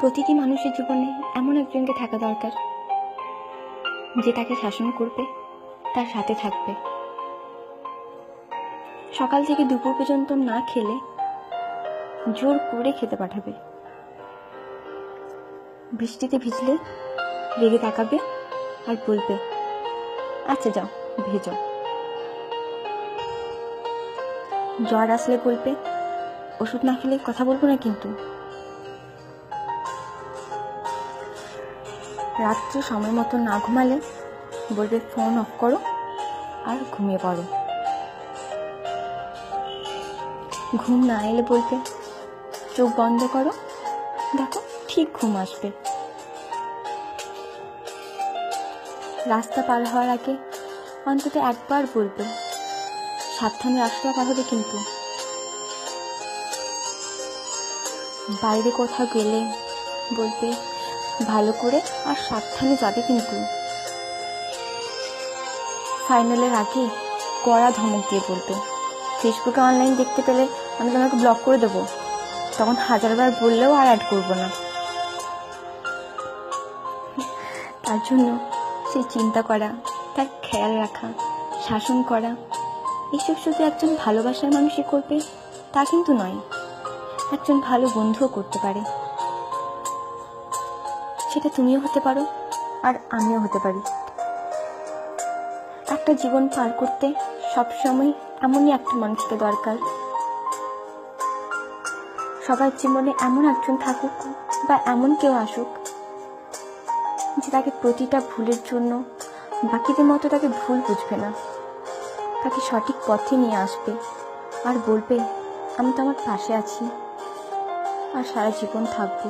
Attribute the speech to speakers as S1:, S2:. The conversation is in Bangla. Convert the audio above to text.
S1: প্রতিটি মানুষের জীবনে এমন একজনকে থাকা দরকার যে তাকে শাসন করবে, তার সাথে থাকবে, সকাল থেকে দুপুর পর্যন্ত না খেলে জোর করে খেতে পাঠাবে, বৃষ্টিতে ভিজলে রেগে তাকাবে আর বলবে আচ্ছা যাও ভেজো, জ্বর আসলে বলবে ওষুধ না খেলে কথা বলবো না কিন্তু, রাত্রে সময় মতো না ঘুমালে বলবে ফোন অফ করো আর ঘুমিয়ে পড়ো, ঘুম না এলে বলবে চোখ বন্ধ করো, দেখো ঠিক ঘুম আসবে, রাস্তা পার হওয়ার আগে অন্তত একবার বলবে সাবধানে রাস্তা পার হবে কিন্তু, বাইরে কোথাও গেলে বলবে ভালো করে আর সাবধানে যাবে কিন্তু, ফাইনালের আগে কড়া ধমক দিয়ে বলবে ফেসবুকে অনলাইন দেখতে পেলে আমি তোমাকে ব্লক করে দেবো, তখন হাজারবার বললেও আর অ্যাড করবো না। তার জন্য সে চিন্তা করা, তার খেয়াল রাখা, শাসন করা, এইসব শুধু একজন ভালোবাসার মানুষই করবে তা কিন্তু নয়, একজন ভালো বন্ধুও করতে পারে। সেটা তুমিও হতে পারো আর আমিও হতে পারি। একটা জীবন পার করতে সবসময় এমনই একটা মানুষকে দরকার। সবার জীবনে এমন একজন থাকুক বা এমন কেউ আসুক যে তাকে প্রতিটা ভুলের জন্য বাকিদের মতো তাকে ভুল বুঝবে না, তাকে সঠিক পথে নিয়ে আসবে আর বলবে আমি তো আমার পাশে আছি আর সারা জীবন থাকবো।